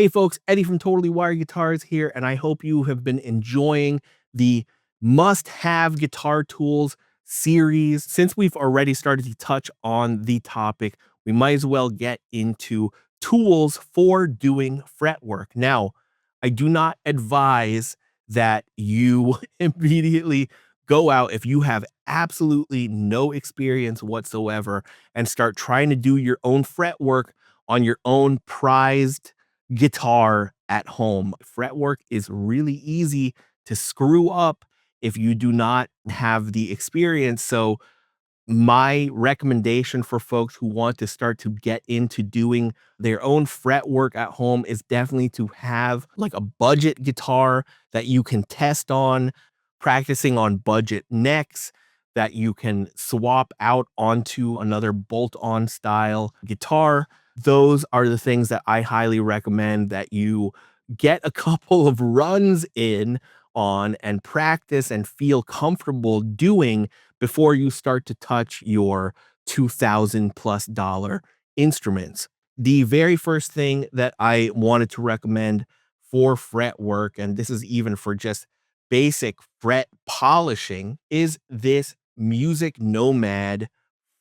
Hey folks, Eddie from Totally Wired Guitars here, and I hope you have been enjoying the must-have guitar tools series. Since we've already started to touch on the topic, we might as well get into tools for doing fretwork. Now, I do not advise that you immediately go out if you have absolutely no experience whatsoever and start trying to do your own fretwork on your own prized guitar at home. Fretwork is really easy to screw up if you do not have the experience. So my recommendation for folks who want to start to get into doing their own fretwork at home is definitely to have like a budget guitar that you can test on, practicing on budget necks that you can swap out onto another bolt-on style guitar. Those are the things that I highly recommend that you get a couple of runs in on and practice and feel comfortable doing before you start to touch your $2,000+ instruments. The very first thing that I wanted to recommend for fretwork, and this is even for just basic fret polishing, is this Music Nomad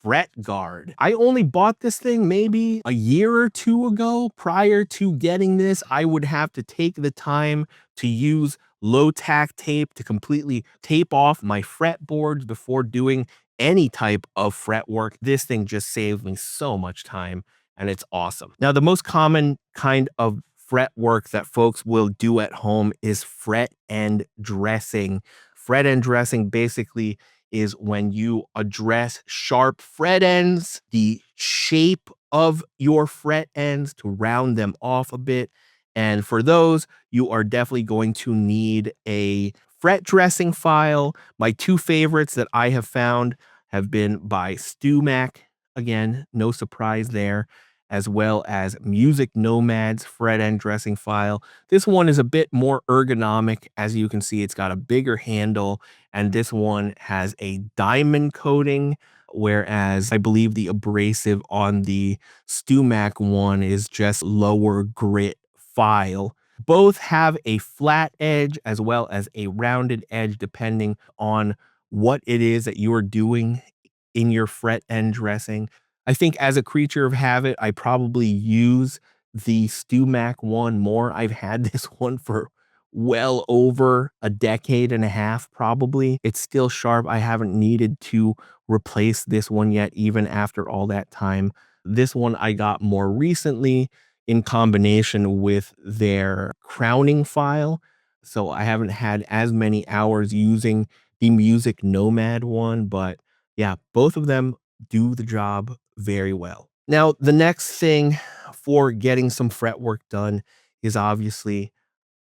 fret guard. I only bought this thing maybe a year or two ago. Prior to getting this, I would have to take the time to use low tack tape to completely tape off my fretboards before doing any type of fretwork. This thing just saved me so much time and it's awesome. Now, the most common kind of fretwork that folks will do at home is fret end dressing. Fret end dressing basically is when you address sharp fret ends, the shape of your fret ends to round them off a bit. And for those, you are definitely going to need a fret dressing file. My two favorites that I have found have been by StewMac. Again, no surprise there, as well as Music Nomad's fret end dressing file. This one is a bit more ergonomic. As you can see, it's got a bigger handle, and this one has a diamond coating, whereas I believe the abrasive on the StewMac one is just lower grit file. Both have a flat edge as well as a rounded edge, depending on what it is that you are doing in your fret end dressing. I think as a creature of habit, I probably use the StewMac one more. I've had this one for well over a decade and a half, probably. It's still sharp. I haven't needed to replace this one yet, even after all that time. This one I got more recently in combination with their crowning file. So I haven't had as many hours using the Music Nomad one, but yeah, both of them do the job very well. Now, the next thing for getting some fretwork done is obviously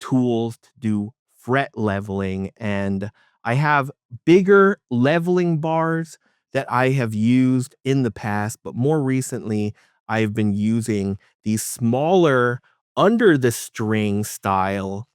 tools to do fret leveling. And I have bigger leveling bars that I have used in the past, but more recently, I've been using these smaller under the string style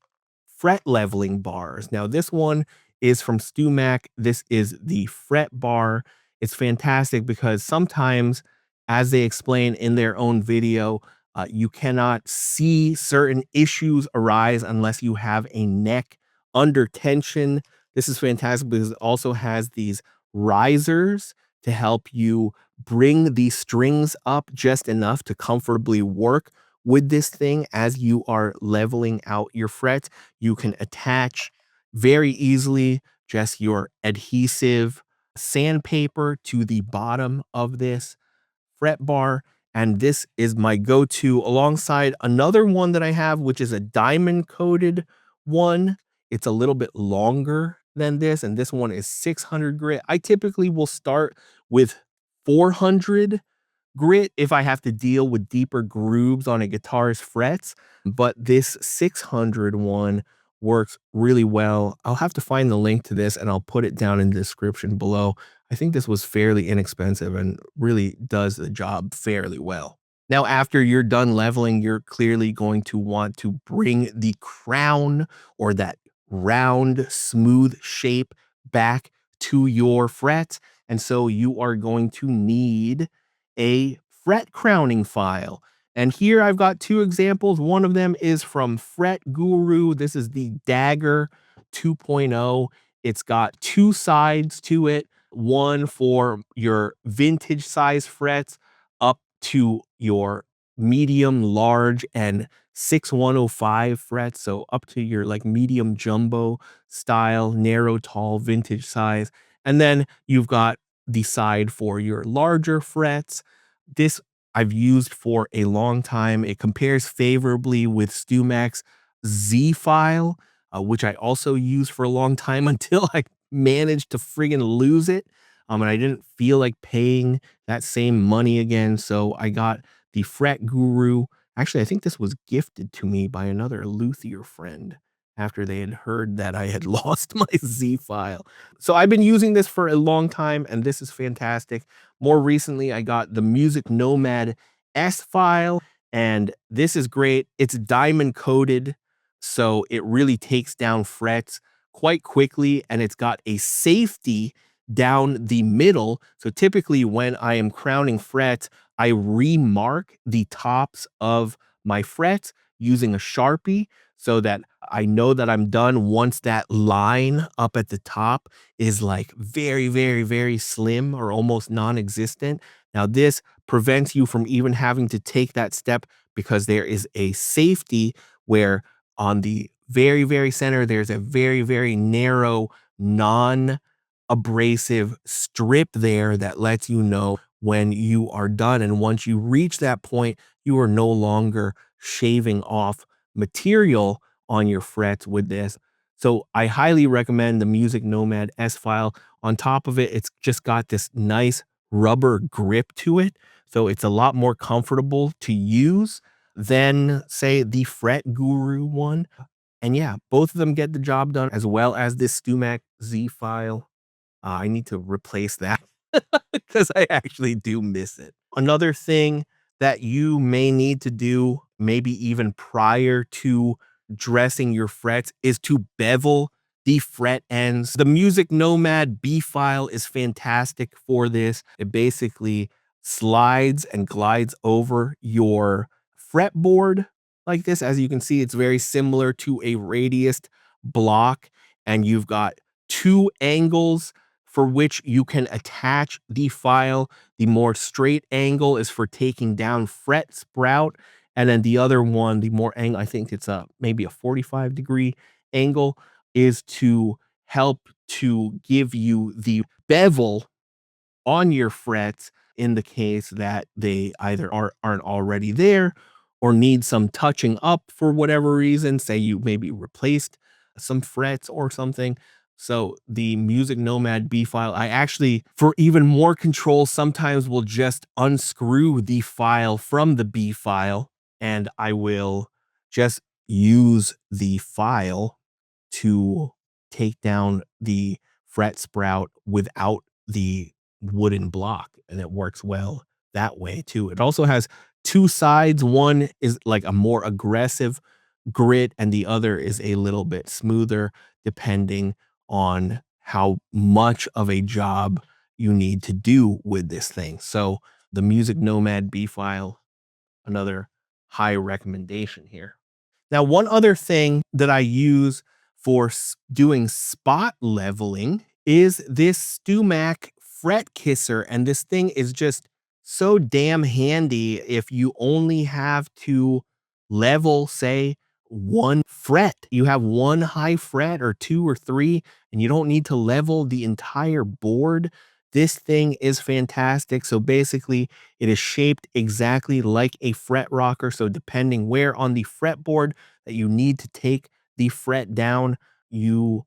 fret leveling bars. Now, this one is from StewMac. This is the fret bar. It's fantastic because sometimes, as they explain in their own video, you cannot see certain issues arise unless you have a neck under tension. This is fantastic because it also has these risers to help you bring these strings up just enough to comfortably work with this thing as you are leveling out your frets. You can attach very easily just your adhesive sandpaper to the bottom of this fret bar. And this is my go-to alongside another one that I have, which is a diamond coated one. It's a little bit longer than this, and this one is 600 grit. I typically will start with 400 grit if I have to deal with deeper grooves on a guitar's frets, but this 600 one works really well. I'll have to find the link to this and I'll put it down in the description below. I think this was fairly inexpensive and really does the job fairly well. Now, after you're done leveling, you're clearly going to want to bring the crown or that round, smooth shape back to your frets. And so you are going to need a fret crowning file. And here I've got two examples. One of them is from Fret Guru. This is the Dagger 2.0. It's got two sides to it, one for your vintage size frets up to your medium, large, and 6105 frets. So up to your like medium jumbo style, narrow, tall, vintage size. And then you've got the side for your larger frets. This I've used for a long time. It compares favorably with StewMac's Z file, which I also used for a long time until I managed to friggin' lose it. And I didn't feel like paying that same money again. So I got the Fret Guru. Actually, I think this was gifted to me by another luthier friend after they had heard that I had lost my Z file. So I've been using this for a long time, and this is fantastic. More recently, I got the Music Nomad S file, and this is great. It's diamond coated, so it really takes down frets quite quickly, and it's got a safety down the middle. So typically when I am crowning frets, I remark the tops of my frets using a Sharpie so that I know that I'm done once that line up at the top is like very, very, very slim or almost non-existent. Now, this prevents you from even having to take that step because there is a safety where on the very, very center, there's a very, very narrow, non-abrasive strip there that lets you know when you are done. And once you reach that point, you are no longer shaving off material on your frets with this. So I highly recommend the Music Nomad S file. On top of it, it's just got this nice rubber grip to it. So it's a lot more comfortable to use than, say, the Fret Guru one. And yeah, both of them get the job done, as well as this StewMac Z file. I need to replace that because I actually do miss it. Another thing that you may need to do, maybe even prior to dressing your frets, is to bevel the fret ends. The Music Nomad B file is fantastic for this. It basically slides and glides over your fretboard like this. As you can see, it's very similar to a radiused block, and you've got two angles for which you can attach the file. The more straight angle is for taking down fret sprout. And then the other one, the more angle, I think it's maybe a 45-degree angle, is to help to give you the bevel on your frets in the case that they either aren't already there or need some touching up for whatever reason. Say you maybe replaced some frets or something. So the Music Nomad B file, I actually, for even more control, sometimes will just unscrew the file from the B file, and I will just use the file to take down the fret sprout without the wooden block, and it works well that way too. It also has two sides. One is like a more aggressive grit, and the other is a little bit smoother, depending on how much of a job you need to do with this thing. So the Music Nomad B file, another high recommendation here. Now, one other thing that I use for doing spot leveling is this StewMac fret kisser. And this thing is just so damn handy if you only have to level, say, one fret. You have one high fret or two or three, and you don't need to level the entire board. This thing is fantastic. So basically, it is shaped exactly like a fret rocker. So depending where on the fretboard that you need to take the fret down, you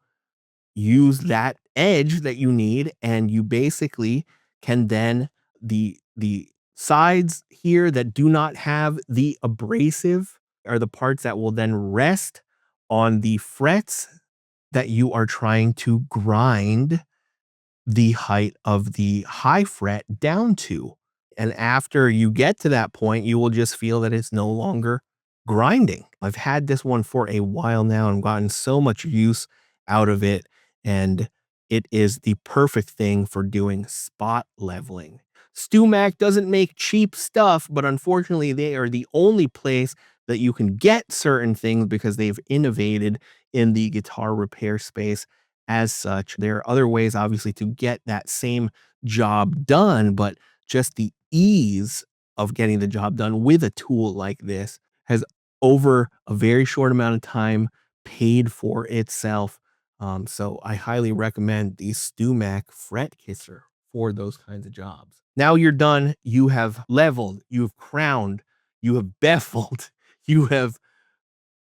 use that edge that you need, and you basically can then the sides here that do not have the abrasive are the parts that will then rest on the frets that you are trying to grind the height of the high fret down to. And after you get to that point, you will just feel that it's no longer grinding. I've had this one for a while now and gotten so much use out of it. And it is the perfect thing for doing spot leveling. StewMac doesn't make cheap stuff, but unfortunately, they are the only place that you can get certain things because they've innovated in the guitar repair space as such. There are other ways, obviously, to get that same job done, but just the ease of getting the job done with a tool like this has, over a very short amount of time, paid for itself. So I highly recommend the StewMac Fret Kisser for those kinds of jobs. Now you're done. You have leveled, you have crowned, you have beveled, you have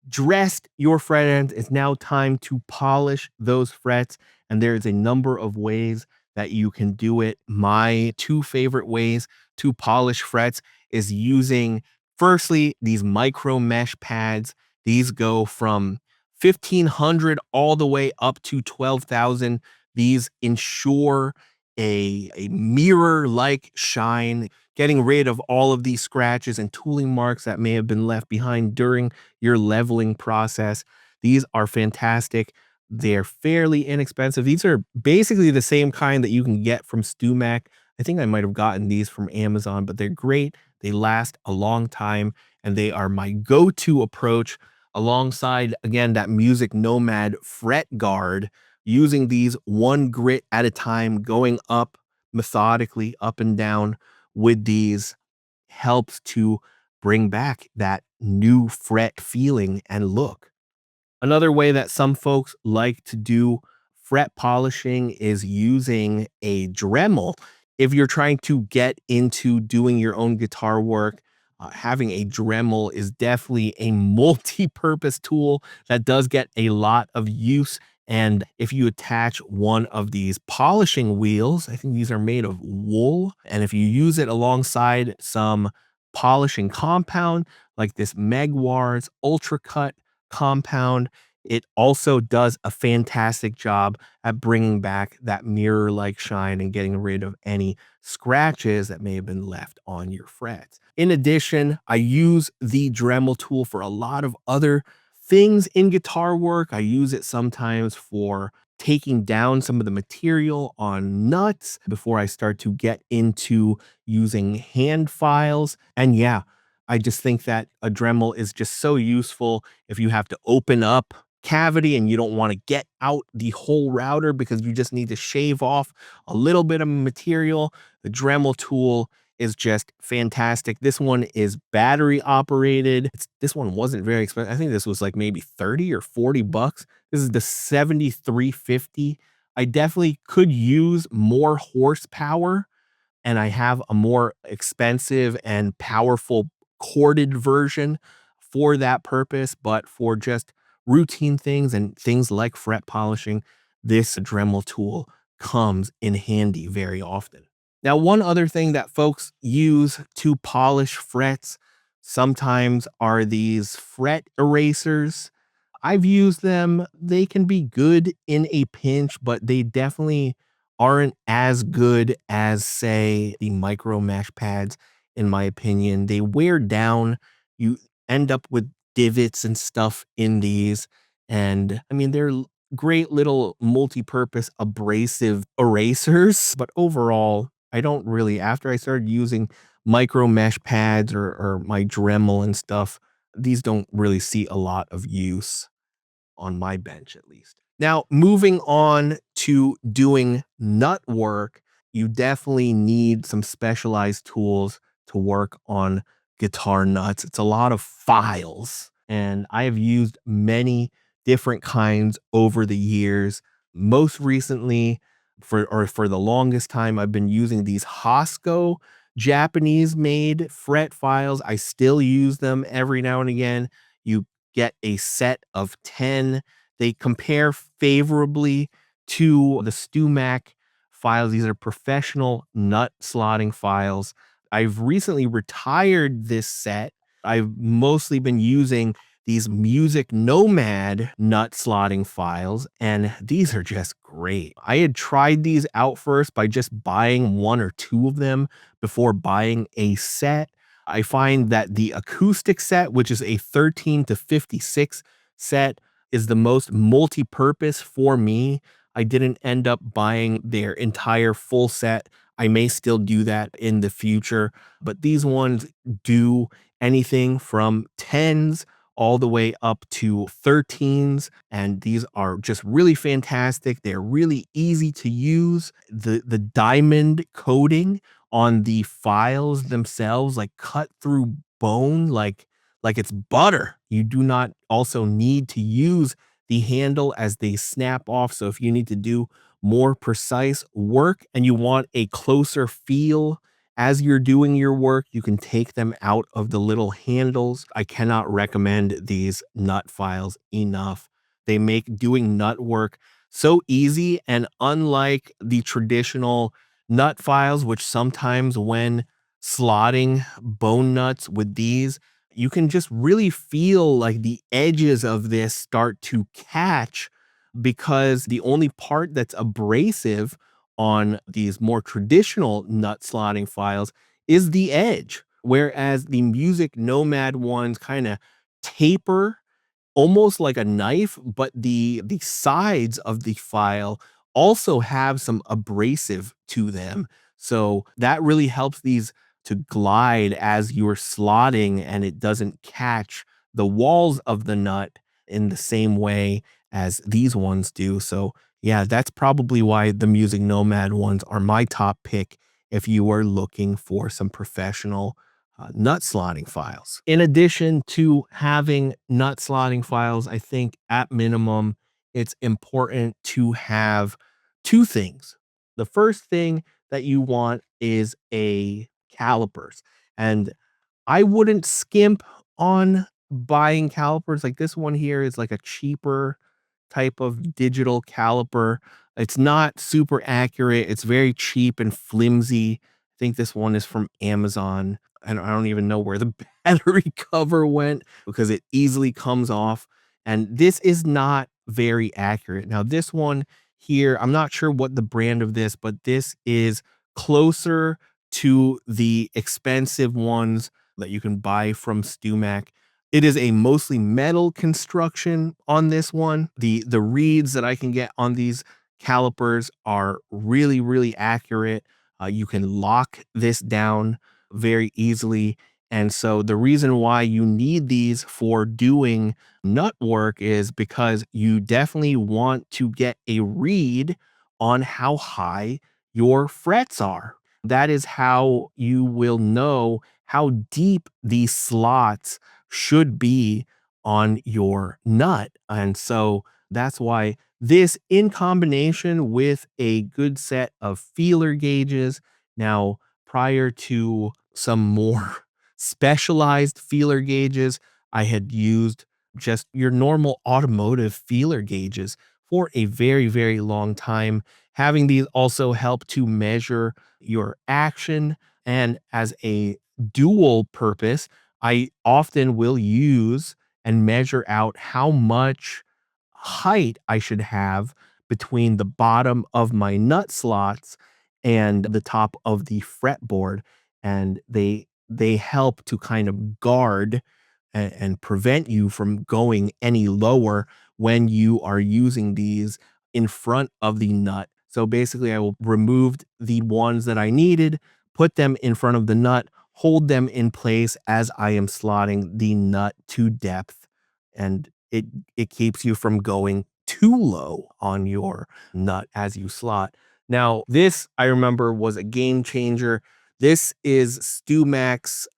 dressed your fret ends. It's now time to polish those frets, and there's a number of ways that you can do it. My two favorite ways to polish frets is using, firstly, these micro mesh pads. These go from 1,500 all the way up to 12,000. These ensure a mirror-like shine, getting rid of all of these scratches and tooling marks that may have been left behind during your leveling process. These are fantastic. They're fairly inexpensive. These are basically the same kind that you can get from StewMac. I think I might have gotten these from Amazon, but they're great. They last a long time, and they are my go-to approach alongside, again, that Music Nomad fret guard, using these one grit at a time, going up methodically, up and down with these, helps to bring back that new fret feeling and look. Another way that some folks like to do fret polishing is using a Dremel. If you're trying to get into doing your own guitar work, having a Dremel is definitely a multi-purpose tool that does get a lot of use. And if you attach one of these polishing wheels, I think these are made of wool, and if you use it alongside some polishing compound like this Jaguar's Ultra Cut compound, it also does a fantastic job at bringing back that mirror-like shine and getting rid of any scratches that may have been left on your frets. In addition, I use the Dremel tool for a lot of other things in guitar work. I use it sometimes for taking down some of the material on nuts before I start to get into using hand files. And yeah, I just think that a Dremel is just so useful if you have to open up cavity and you don't want to get out the whole router because you just need to shave off a little bit of material. The Dremel tool is just fantastic. This one is battery operated. This one wasn't very expensive. I think this was like maybe 30 or 40 bucks. This is the 7350. I definitely could use more horsepower, and I have a more expensive and powerful corded version for that purpose. But for just routine things and things like fret polishing, this Dremel tool comes in handy very often. Now, one other thing that folks use to polish frets sometimes are these fret erasers. I've used them. They can be good in a pinch, but they definitely aren't as good as, say, the micro mesh pads, in my opinion. They wear down. You end up with divots and stuff in these. And I mean, they're great little multi-purpose abrasive erasers, but overall, I don't really, after I started using micro mesh pads or my Dremel and stuff, these don't really see a lot of use on my bench, at least. Now, moving on to doing nut work, you definitely need some specialized tools to work on guitar nuts. It's a lot of files, and I have used many different kinds over the years. Most recently, for the longest time, I've been using these Hosco Japanese made fret files. I still use them every now and again. You get a set of 10. They compare favorably to the StewMac files. These are professional nut slotting files. I've recently retired this set. I've mostly been using these Music Nomad nut slotting files, and these are just great. I had tried these out first by just buying one or two of them before buying a set. I find that the acoustic set, which is a 13 to 56 set, is the most multi-purpose for me. I didn't end up buying their entire full set. I may still do that in the future, but these ones do anything from 10s all the way up to 13s. And these are just really fantastic. They're really easy to use. The diamond coating on the files themselves, like cut through bone, like it's butter. You do not also need to use the handle as they snap off. So if you need to do more precise work and you want a closer feel as you're doing your work, you can take them out of the little handles. I cannot recommend these nut files enough. They make doing nut work so easy. And unlike the traditional nut files, which sometimes when slotting bone nuts with these, you can just really feel like the edges of this start to catch, because the only part that's abrasive on these more traditional nut slotting files is the edge. Whereas the Music Nomad ones kind of taper almost like a knife, but the sides of the file also have some abrasive to them. So that really helps these to glide as you're slotting, and it doesn't catch the walls of the nut in the same way as these ones do. So yeah, that's probably why the Music Nomad ones are my top pick if you are looking for some professional nut slotting files. In addition to having nut slotting files, I think at minimum, it's important to have two things. The first thing that you want is a calipers. And I wouldn't skimp on buying calipers. Like this one here is like a cheaper type of digital caliper. It's not super accurate. It's very cheap and flimsy. I think this one is from Amazon. And I don't even know where the battery cover went because it easily comes off. And this is not very accurate. Now, this one here, I'm not sure what the brand of this, but this is closer to the expensive ones that you can buy from StewMac. It is a mostly metal construction on this one. The reeds that I can get on these calipers are really, really accurate. You can lock this down very easily. And so the reason why you need these for doing nut work is because you definitely want to get a read on how high your frets are. That is how you will know how deep these slots should be on your nut. And so that's why this, in combination with a good set of feeler gauges. Now, prior to some more specialized feeler gauges, I had used just your normal automotive feeler gauges for a very, very long time. Having these also help to measure your action, and as a dual purpose, I often will use and measure out how much height I should have between the bottom of my nut slots and the top of the fretboard. And they help to kind of guard and prevent you from going any lower when you are using these in front of the nut. So basically, I will remove the ones that I needed, put them in front of the nut, hold them in place as I am slotting the nut to depth, and it keeps you from going too low on your nut as you slot. Now, this I remember was a game changer. This is StewMac's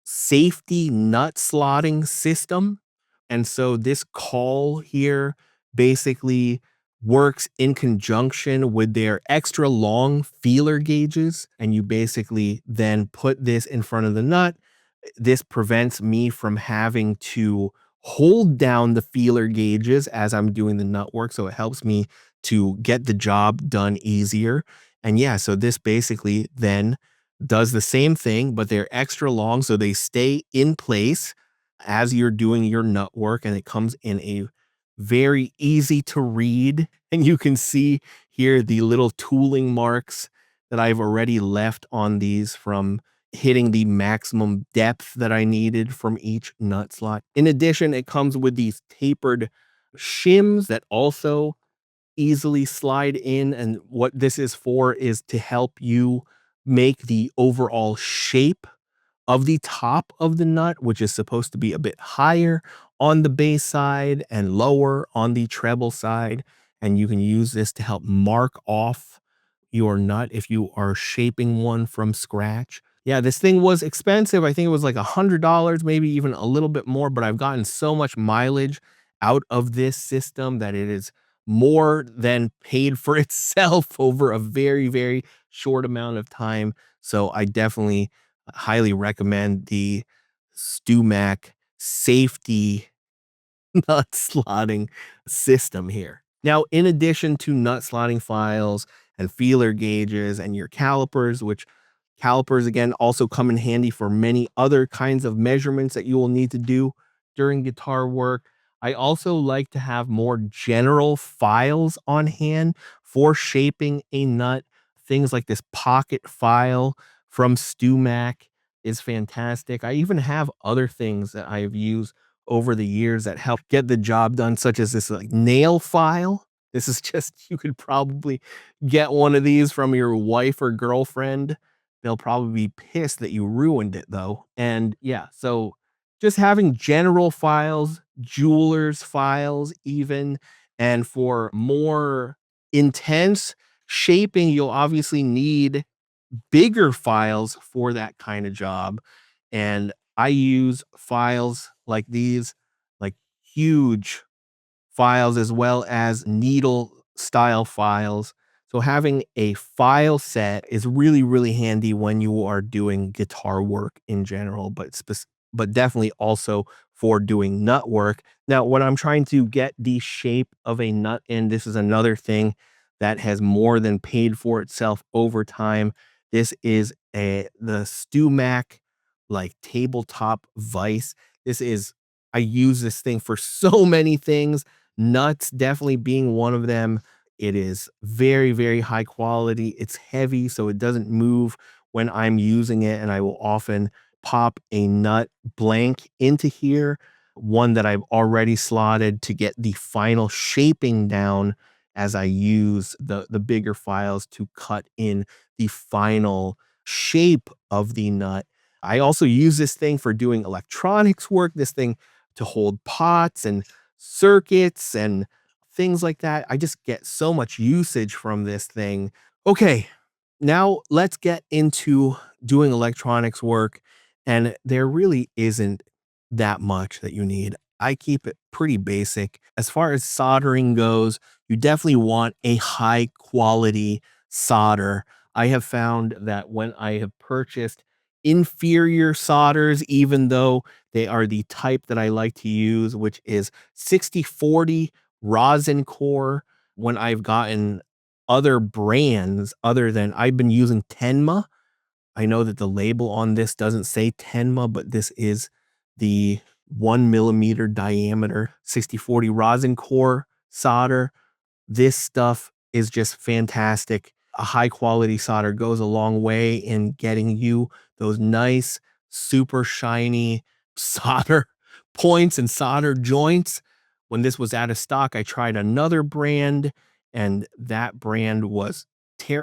safety nut slotting system. And so this call here basically works in conjunction with their extra long feeler gauges. And you basically then put this in front of the nut. This prevents me from having to hold down the feeler gauges as I'm doing the nut work. So it helps me to get the job done easier. And yeah, so this basically then does the same thing, but they're extra long. So they stay in place as you're doing your nut work, and it comes in a very easy to read. And you can see here the little tooling marks that I've already left on these from hitting the maximum depth that I needed from each nut slot. In addition, it comes with these tapered shims that also easily slide in. And what this is for is to help you make the overall shape of the top of the nut, which is supposed to be a bit higher on the bass side and lower on the treble side. And you can use this to help mark off your nut if you are shaping one from scratch. Yeah, this thing was expensive. I think it was like $100, maybe even a little bit more, but I've gotten so much mileage out of this system that it is more than paid for itself over a very, very short amount of time. So I definitely highly recommend the StewMac safety nut slotting system here. Now, in addition to nut slotting files and feeler gauges and your calipers, which calipers again also come in handy for many other kinds of measurements that you will need to do during guitar work. I also like to have more general files on hand for shaping a nut. Things like this pocket file from StewMac is fantastic. I even have other things that I've used over the years that help get the job done, such as this like nail file. This is just, you could probably get one of these from your wife or girlfriend. They'll probably be pissed that you ruined it though. And yeah, so just having general files, jewelers files, even, and for more intense shaping, you'll obviously need bigger files for that kind of job. And I use files like these, like huge files as well as needle style files. So having a file set is really, really handy when you are doing guitar work in general, but definitely also for doing nut work. Now, when I'm trying to get the shape of a nut in, this is another thing that has more than paid for itself over time. This is the StewMac like tabletop vise. This is I use this thing for so many things, nuts definitely being one of them. It is very, very high quality. It's heavy, so it doesn't move when I'm using it. And I will often pop a nut blank into here, one that I've already slotted to get the final shaping down as I use the bigger files to cut in the final shape of the nut. I also use this thing for doing electronics work, this thing to hold pots and circuits and things like that. I just get so much usage from this thing. Okay, now let's get into doing electronics work. And there really isn't that much that you need. I keep it pretty basic. As far as soldering goes, you definitely want a high quality solder. I have found that when I have purchased inferior solders, even though they are the type that I like to use, which is 6040 rosin core, when I've gotten other brands other than I've been using Tenma. I know that the label on this doesn't say Tenma, but this is the 1 millimeter diameter 6040 rosin core solder. This stuff is just fantastic. A high quality solder goes a long way in getting you those nice, super shiny solder points and solder joints. When this was out of stock, I tried another brand, and that brand was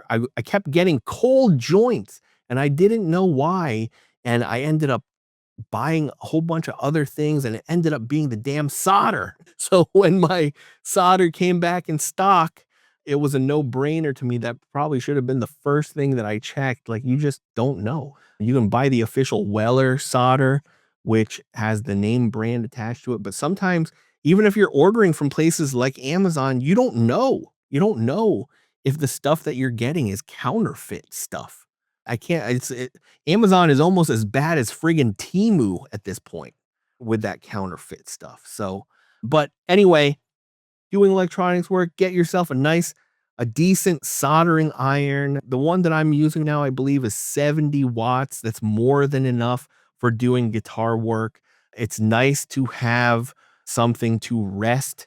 I kept getting cold joints, and I didn't know why. And I ended up buying a whole bunch of other things, and it ended up being the damn solder. So when my solder came back in stock, it was a no-brainer to me. That probably should have been the first thing that I checked. Like, you just don't know. You can buy the official Weller solder, which has the name brand attached to it. But sometimes, even if you're ordering from places like Amazon, you don't know. You don't know if the stuff that you're getting is counterfeit stuff. I can't, Amazon is almost as bad as friggin' Temu at this point with that counterfeit stuff. So, but anyway, doing electronics work, get yourself a decent soldering iron. The one that I'm using now, I believe, is 70 watts. That's more than enough for doing guitar work. It's nice to have something to rest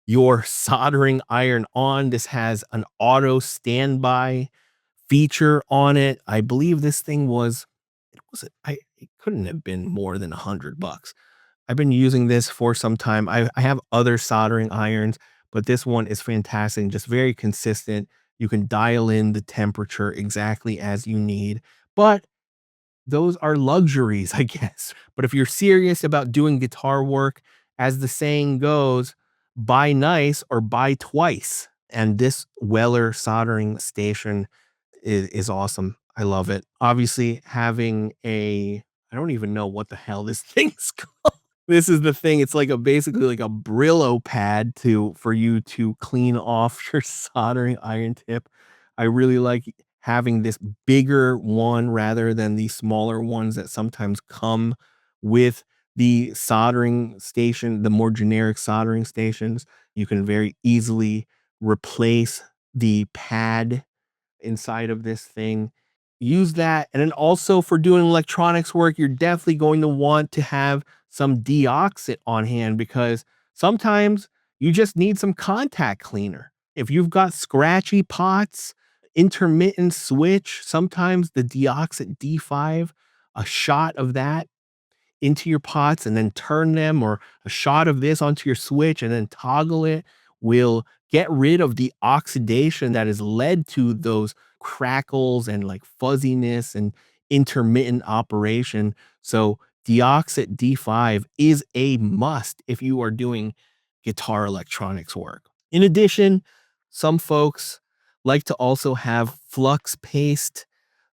your soldering iron on. This has an auto standby feature on it. I believe this thing it couldn't have been more than $100. I've been using this for some time. I have other soldering irons, but this one is fantastic, just very consistent. You can dial in the temperature exactly as you need, but those are luxuries, I guess. But if you're serious about doing guitar work, as the saying goes, buy nice or buy twice. And this Weller soldering station is awesome. I love it. Obviously, having I don't even know what the hell this thing's called. This is the thing. It's like a basically like a Brillo pad for you to clean off your soldering iron tip. I really like having this bigger one rather than the smaller ones that sometimes come with the soldering station, the more generic soldering stations. You can very easily replace the pad inside of this thing. Use that. And then also for doing electronics work, you're definitely going to want to have some deoxit on hand because sometimes you just need some contact cleaner. If you've got scratchy pots, intermittent switch, sometimes the deoxit D5, a shot of that into your pots and then turn them, or a shot of this onto your switch and then toggle it, will get rid of the oxidation that has led to those crackles and like fuzziness and intermittent operation. So deoxit D5 is a must if you are doing guitar electronics work. In addition, some folks like to also have flux paste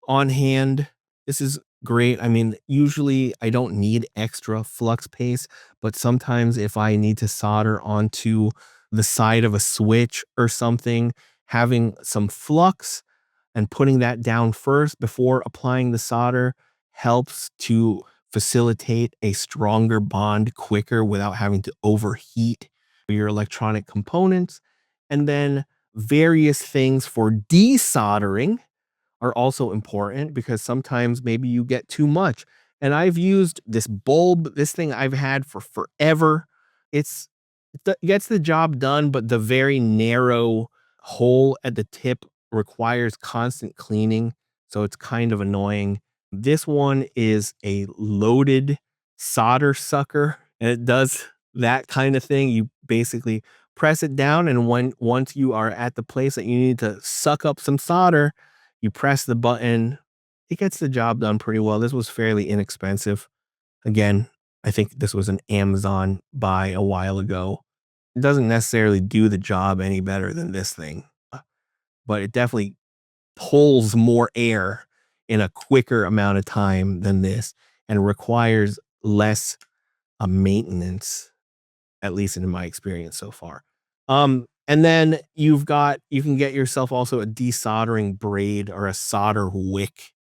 on hand. This is great. I mean, usually I don't need extra flux paste, but sometimes if I need to solder onto the side of a switch or something, having some flux and putting that down first before applying the solder helps to facilitate a stronger bond quicker without having to overheat your electronic components. And then various things for desoldering are also important because sometimes maybe you get too much. And I've used this bulb, this thing I've had for forever. It gets the job done, but the very narrow hole at the tip requires constant cleaning, so it's kind of annoying. This one is a loaded solder sucker, and it does that kind of thing. You basically press it down, and once you are at the place that you need to suck up some solder, you press the button. It gets the job done pretty well. This was fairly inexpensive. Again, I think this was an Amazon buy a while ago. It doesn't necessarily do the job any better than this thing, but it definitely pulls more air in a quicker amount of time than this and requires less maintenance, at least in my experience so far. And then you can get yourself also a desoldering braid or a solder wick.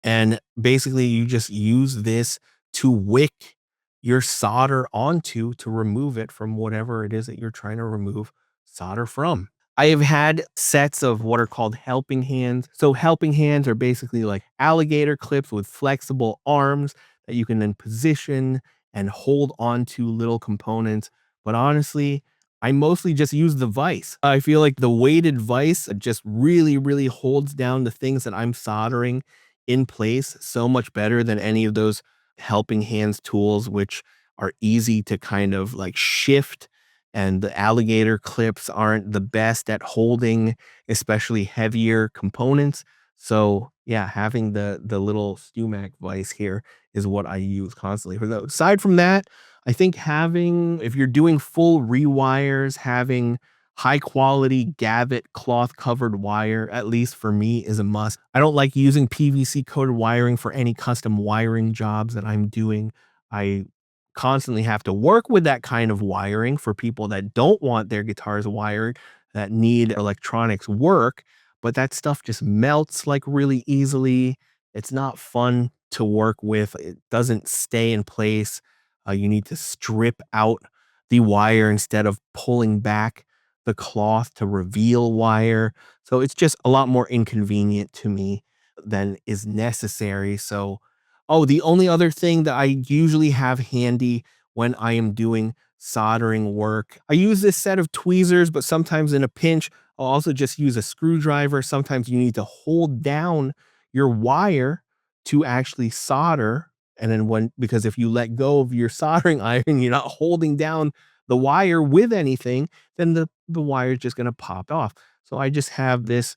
And basically you just use this to wick your solder onto to remove it from whatever it is that you're trying to remove solder from. I have had sets of what are called helping hands. So helping hands are basically like alligator clips with flexible arms that you can then position and hold onto little components. But honestly, I mostly just use the vise. I feel like the weighted vise just really, really holds down the things that I'm soldering in place so much better than any of those helping hands tools, which are easy to kind of like shift. And the alligator clips aren't the best at holding, especially heavier components. So yeah, having the little StewMac vise here is what I use constantly for those. Aside from that, I think if you're doing full rewires, having high quality Gavit cloth covered wire, at least for me, is a must. I don't like using PVC coated wiring for any custom wiring jobs that I'm doing. I constantly have to work with that kind of wiring for people that don't want their guitars wired, that need electronics work, but that stuff just melts like really easily. It's not fun to work with. It doesn't stay in place. You need to strip out the wire instead of pulling back the cloth to reveal wire. So it's just a lot more inconvenient to me than is necessary. So, oh, the only other thing that I usually have handy when I am doing soldering work, I use this set of tweezers, but sometimes in a pinch, I'll also just use a screwdriver. Sometimes you need to hold down your wire to actually solder. And then because if you let go of your soldering iron, you're not holding down the wire with anything, then the wire is just going to pop off. So I just have this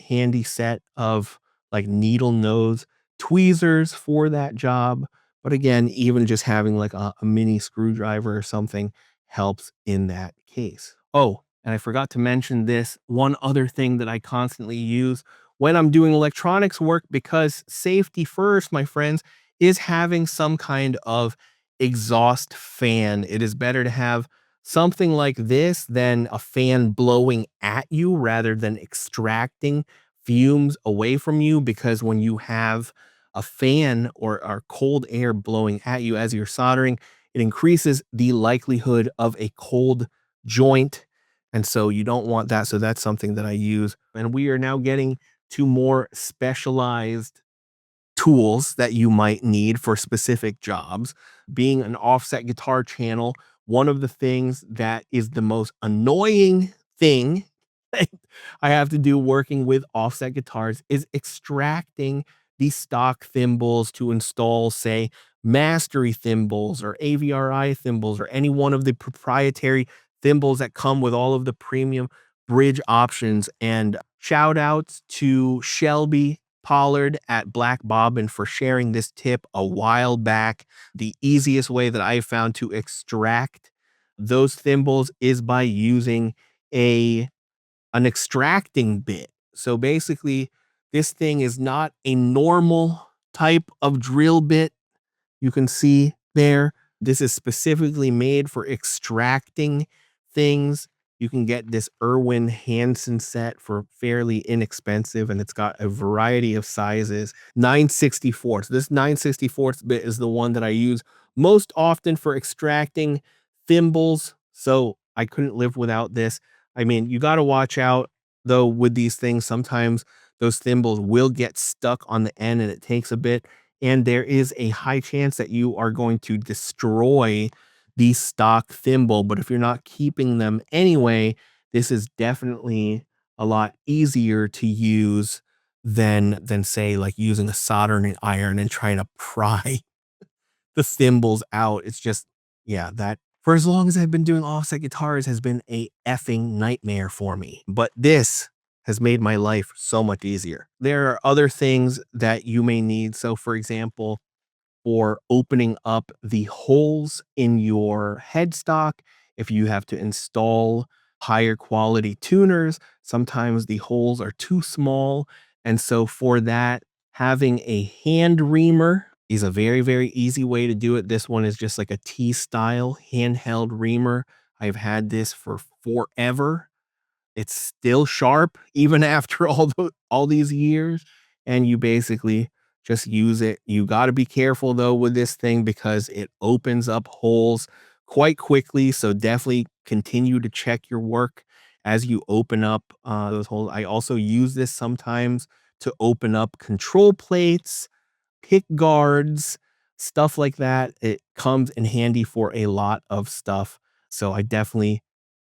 handy set of like needle nose tweezers for that job. But again, even just having like a mini screwdriver or something helps in that case. Oh, and I forgot to mention this one other thing that I constantly use when I'm doing electronics work, because safety first, my friends, is having some kind of exhaust fan. It is better to have something like this than a fan blowing at you rather than extracting fumes away from you, because when you have a fan or cold air blowing at you as you're soldering, it increases the likelihood of a cold joint. And so you don't want that. So that's something that I use. And we are now getting to more specialized tools that you might need for specific jobs. Being an offset guitar channel, one of the things that is the most annoying thing I have to do working with offset guitars is extracting the stock thimbles to install, say, mastery thimbles or AVRI thimbles or any one of the proprietary thimbles that come with all of the premium bridge options. And shout outs to Shelby Pollard at Black Bobbin for sharing this tip a while back. The easiest way that I found to extract those thimbles is by using a an extracting bit. So basically, this thing is not a normal type of drill bit. You can see there, this is specifically made for extracting things. You can get this Irwin Hansen set for fairly inexpensive, and it's got a variety of sizes. 9/64. This 9/64 bit is the one that I use most often for extracting thimbles. So I couldn't live without this. I mean, you got to watch out though with these things. Sometimes those thimbles will get stuck on the end and it takes a bit. And there is a high chance that you are going to destroy the stock thimble. But if you're not keeping them anyway, this is definitely a lot easier to use than say like using a soldering iron and trying to pry the thimbles out. It's just, yeah, that for as long as I've been doing offset guitars has been a effing nightmare for me. But this has made my life so much easier. There are other things that you may need. So, for example, for opening up the holes in your headstock, if you have to install higher quality tuners, sometimes the holes are too small. And so for that, having a hand reamer is a very, very easy way to do it. This one is just like a T-style handheld reamer. I've had this for forever. It's still sharp even after all these years, and you basically just use it. You got to be careful though with this thing because it opens up holes quite quickly. So definitely continue to check your work as you open up those holes. I also use this sometimes to open up control plates, pick guards, stuff like that. It comes in handy for a lot of stuff. So I definitely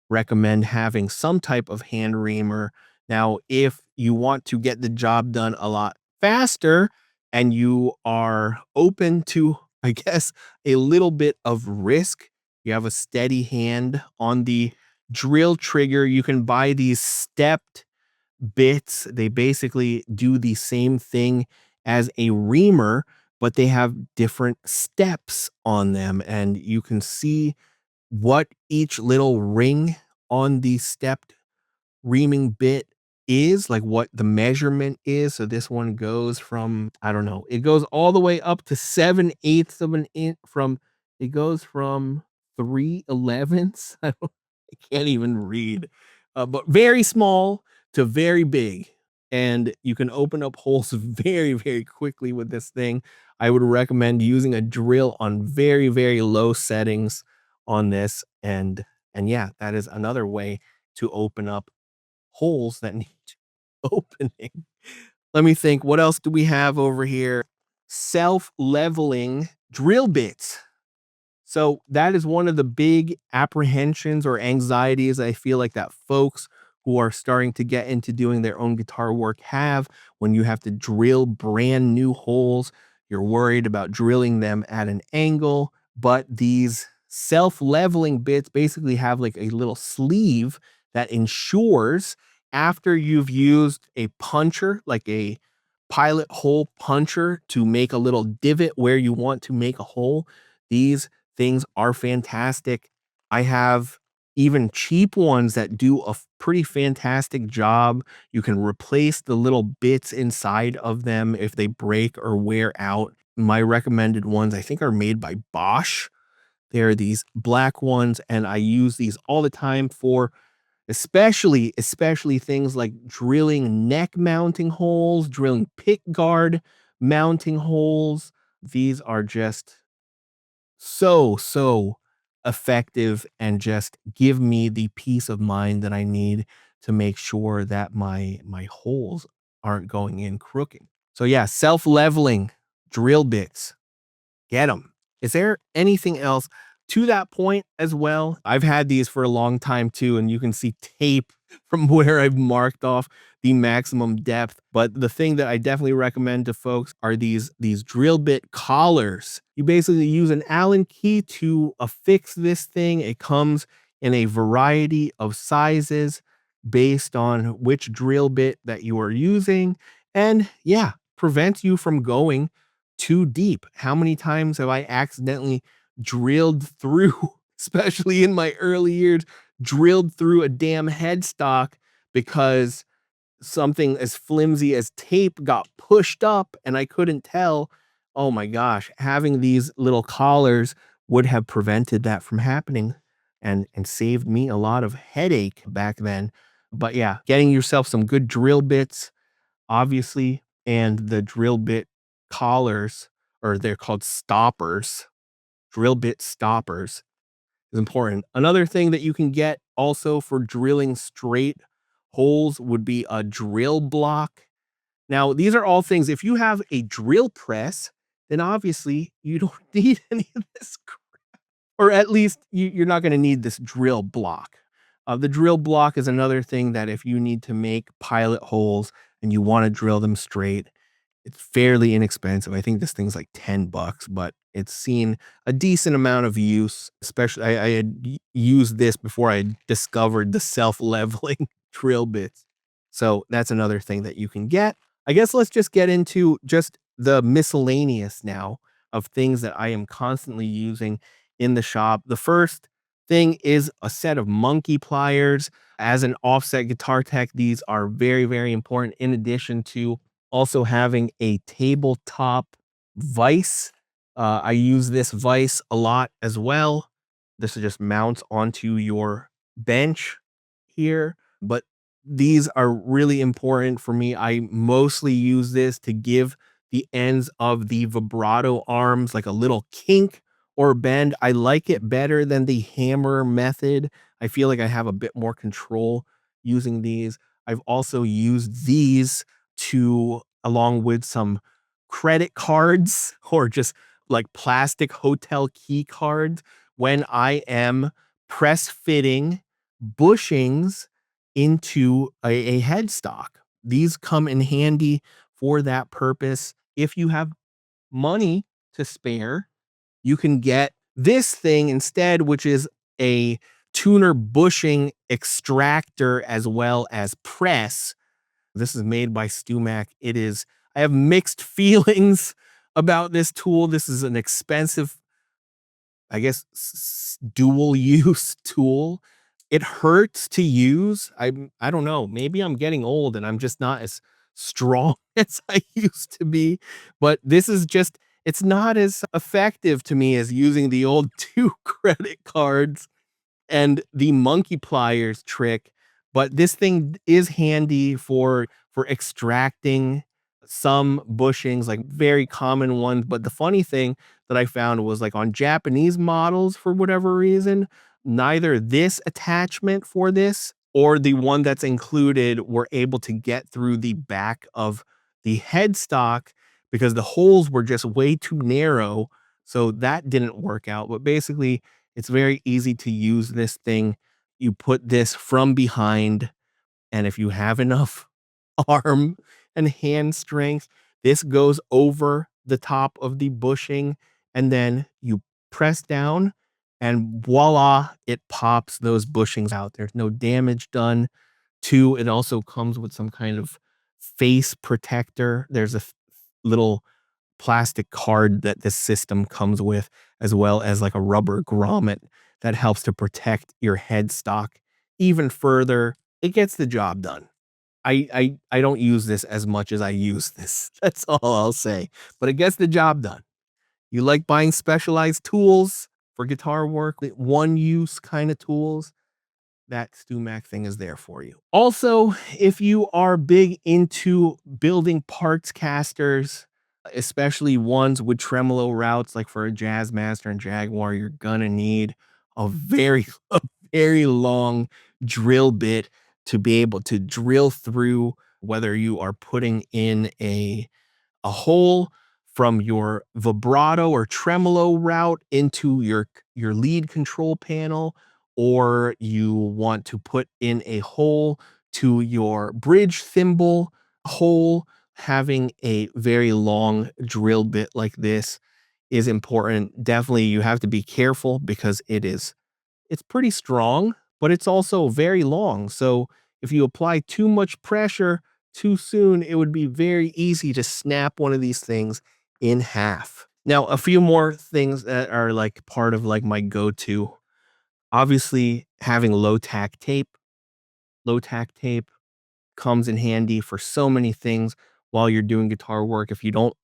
recommend having some type of hand reamer. Now, if you want to get the job done a lot faster and you are open to, I guess, a little bit of risk, you have a steady hand on the drill trigger, you can buy these stepped bits. They basically do the same thing as a reamer, but they have different steps on them. And you can see what each little ring on the stepped reaming bit is, like what the measurement is. So this one goes from, I don't know, it goes all the way up to 7/8 of an inch from, it goes from 3/11. I can't even read, but very small to very big. And you can open up holes very, very quickly with this thing. I would recommend using a drill on very, very low settings on this. And yeah, that is another way to open up holes that need opening. Let me think. What else do we have over here? Self-leveling drill bits. So that is one of the big apprehensions or anxieties I feel like that folks who are starting to get into doing their own guitar work have when you have to drill brand new holes. You're worried about drilling them at an angle, but these self-leveling bits basically have like a little sleeve that ensures after you've used a puncher, like a pilot hole puncher to make a little divot where you want to make a hole. These things are fantastic. I have even cheap ones that do a pretty fantastic job. You can replace the little bits inside of them if they break or wear out. My recommended ones, I think, are made by Bosch. They're these black ones, and I use these all the time for especially things like drilling neck mounting holes, drilling pick guard mounting holes. These are just so effective and just give me the peace of mind that I need to make sure that my holes aren't going in crooked. So yeah, self-leveling drill bits. Get them. Is there anything else to that point as well? I've had these for a long time too, and you can see tape from where I've marked off the maximum depth. But the thing that I definitely recommend to folks are these drill bit collars. You basically use an Allen key to affix this thing. It comes in a variety of sizes based on which drill bit that you are using. And yeah, prevents you from going too deep. How many times have I accidentally drilled through, especially in my early years, drilled through a damn headstock because something as flimsy as tape got pushed up and I couldn't tell. Oh my gosh, having these little collars would have prevented that from happening and saved me a lot of headache back then. But yeah, getting yourself some good drill bits, obviously, and the drill bit collars, or they're called stoppers, drill bit stoppers, is important. Another thing that you can get also for drilling straight holes would be a drill block. Now, these are all things, if you have a drill press, then obviously you don't need any of this, or at least you're not going to need this drill block. The drill block is another thing that if you need to make pilot holes and you want to drill them straight, it's fairly inexpensive. I think this thing's like $10, but it's seen a decent amount of use. Especially, I had used this before I discovered the self-leveling drill bits. So that's another thing that you can get. I guess let's just get into just the miscellaneous now of things that I am constantly using in the shop. The first thing is a set of monkey pliers. As an offset guitar tech, these are very important, in addition to also having a tabletop vise. I use this vise a lot as well. This just mounts onto your bench here, but these are really important for me. I mostly use this to give the ends of the vibrato arms like a little kink or bend. I like it better than the hammer method. I feel like I have a bit more control using these. I've also used these to, along with some credit cards or just like plastic hotel key cards, when I am press fitting bushings into a headstock. These come in handy for that purpose. If you have money to spare, you can get this thing instead, which is a tuner bushing extractor as well as press. This is made by StewMac. I have mixed feelings about this tool. This is an expensive, I guess, dual use tool. It hurts to use. I don't know. Maybe I'm getting old and I'm just not as strong as I used to be. But this is just, it's not as effective to me as using the old two credit cards and the monkey pliers trick. But this thing is handy for extracting some bushings, like very common ones. But the funny thing that I found was like on Japanese models, for whatever reason, neither this attachment for this or the one that's included were able to get through the back of the headstock because the holes were just way too narrow. So that didn't work out. But basically, it's very easy to use this thing. You put this from behind, and if you have enough arm and hand strength, this goes over the top of the bushing, and then you press down and voila, it pops those bushings out. There's no damage done. Two, it also comes with some kind of face protector. There's a little plastic card that this system comes with, as well as like a rubber grommet that helps to protect your headstock even further. It gets the job done. I don't use this as much as I use this. That's all I'll say. But it gets the job done. You like buying specialized tools for guitar work, one use kind of tools, that StewMac thing is there for you. Also, if you are big into building parts casters, especially ones with tremolo routes, like for a Jazzmaster and Jaguar, you're gonna need a very, a very long drill bit to be able to drill through, whether you are putting in a hole from your vibrato or tremolo route into your lead control panel, or you want to put in a hole to your bridge thimble hole. Having a very long drill bit like this is important. Definitely, you have to be careful because it's pretty strong, but it's also very long. So if you apply too much pressure too soon, it would be very easy to snap one of these things in half. Now, a few more things that are like part of like my go-to. Obviously, having low-tack tape. Low-tack tape comes in handy for so many things while you're doing guitar work. If you don't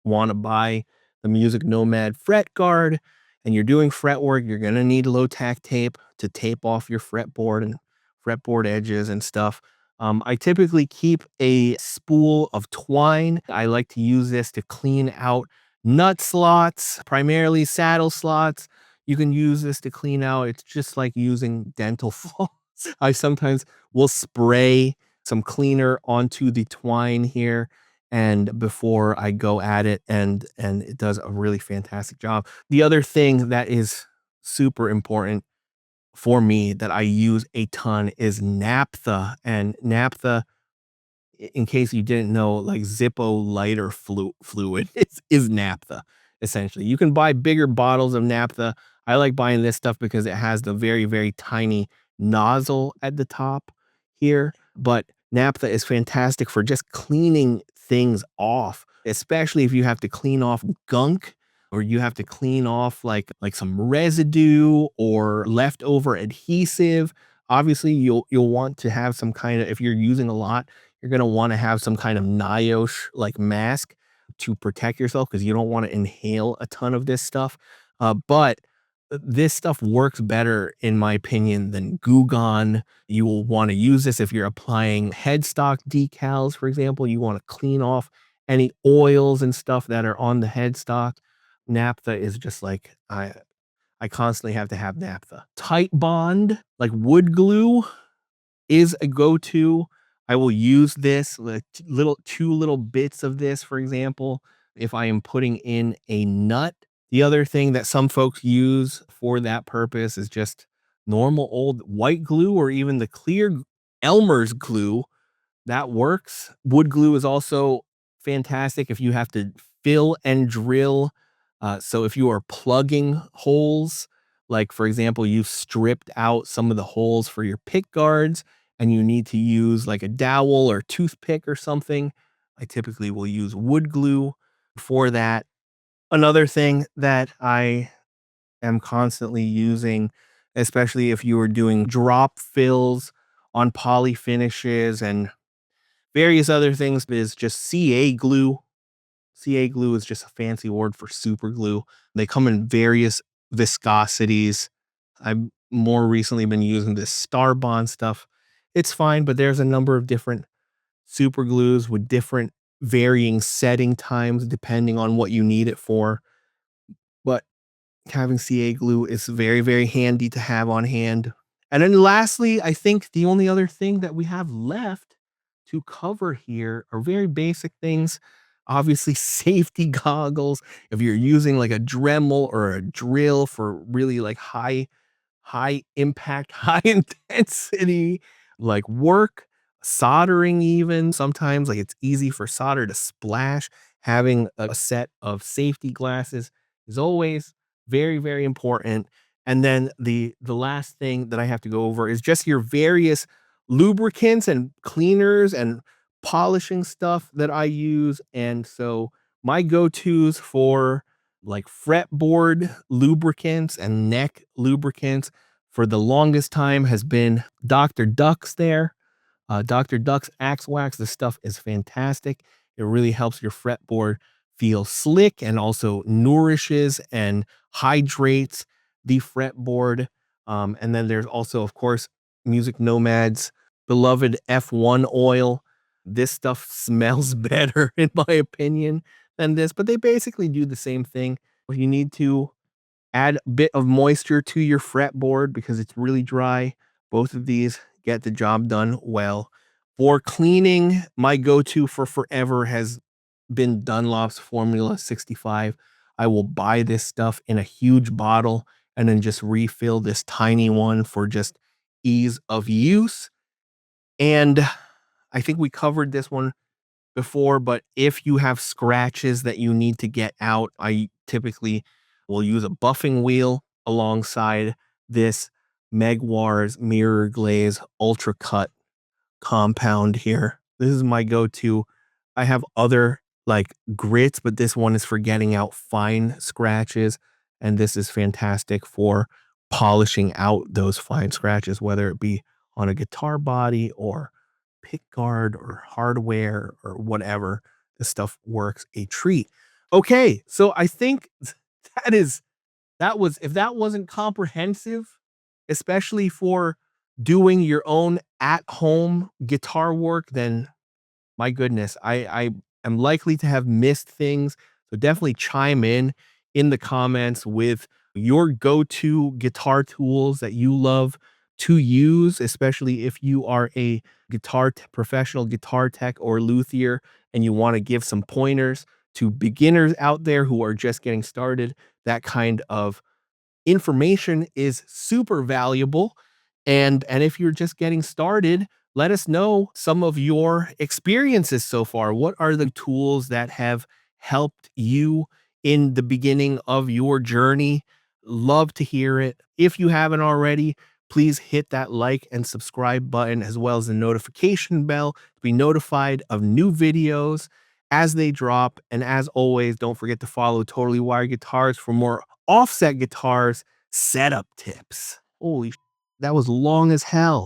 want to buy the Music Nomad fret guard and you're doing fretwork, you're going to need low tack tape to tape off your fretboard and fretboard edges and stuff. I typically keep a spool of twine. I like to use this to clean out nut slots, primarily saddle slots. You can use this to clean out. It's just like using dental floss. I sometimes will spray some cleaner onto the twine here and before I go at it, and it does a really fantastic job. The other thing that is super important for me that I use a ton is naphtha, and naphtha, in case you didn't know, like Zippo lighter fluid is naphtha, essentially. You can buy bigger bottles of naphtha. I like buying this stuff because it has the very, very tiny nozzle at the top here. But naphtha is fantastic for just cleaning things off, especially if you have to clean off gunk or you have to clean off like some residue or leftover adhesive. Obviously, you'll want to have some kind of, if you're using a lot, you're gonna wanna have some kind of NIOSH, like, mask to protect yourself because you don't wanna inhale a ton of this stuff, but this stuff works better, in my opinion, than Goo Gone. You will wanna use this if you're applying headstock decals, for example. You wanna clean off any oils and stuff that are on the headstock. Naphtha is just like I constantly have to have naphtha. Tight Bond, like wood glue, is a go-to. I will use this, like, two little bits of this, for example, if I am putting in a nut. The other thing that some folks use for that purpose is just normal old white glue or even the clear Elmer's glue. That works. Wood glue is also fantastic if you have to fill and drill. So if you are plugging holes, like for example, you've stripped out some of the holes for your pick guards and you need to use like a dowel or toothpick or something, I typically will use wood glue for that. Another thing that I am constantly using, especially if you are doing drop fills on poly finishes and various other things, is just CA glue. CA glue is just a fancy word for super glue. They come in various viscosities. I've more recently been using this Star Bond stuff. It's fine, but there's a number of different super glues with different varying setting times depending on what you need it for. But having CA glue is very, very handy to have on hand. And then lastly, I think the only other thing that we have left to cover here are very basic things. Obviously, safety goggles. If you're using like a Dremel or a drill for really like high impact, high intensity, like work, soldering even. Sometimes like it's easy for solder to splash. Having a set of safety glasses is always very, very important. And then the last thing that I have to go over is just your various lubricants and cleaners and polishing stuff that I use. And so my go-tos for like fretboard lubricants and neck lubricants for the longest time has been Dr. Duck's there. Dr. Duck's Axe Wax. This stuff is fantastic. It really helps your fretboard feel slick and also nourishes and hydrates the fretboard. And then there's also, of course, Music Nomad's beloved F1 oil. This stuff smells better, in my opinion, than this, but they basically do the same thing. You need to add a bit of moisture to your fretboard because it's really dry. Both of these get the job done well. For cleaning, my go-to for forever has been Dunlop's Formula 65. I will buy this stuff in a huge bottle and then just refill this tiny one for just ease of use. And I think we covered this one before, but if you have scratches that you need to get out, I typically will use a buffing wheel alongside this Jaguar's Mirror Glaze Ultra Cut compound here. This is my go-to. I have other like grits, but this one is for getting out fine scratches, and this is fantastic for polishing out those fine scratches, whether it be on a guitar body or pick guard or hardware or whatever. This stuff works a treat. Okay, so I think that is that was if that wasn't comprehensive, especially for doing your own at-home guitar work, then my goodness, I am likely to have missed things. So definitely chime in the comments with your go-to guitar tools that you love to use, especially if you are a professional guitar tech or luthier and you want to give some pointers to beginners out there who are just getting started. That kind of information is super valuable. And if you're just getting started, let us know some of your experiences so far. What are the tools that have helped you in the beginning of your journey? Love to hear it. If you haven't already, please hit that like and subscribe button as well as the notification bell to be notified of new videos as they drop. And as always, don't forget to follow Totally Wired Guitars for more offset guitars setup tips. Holy, that was long as hell.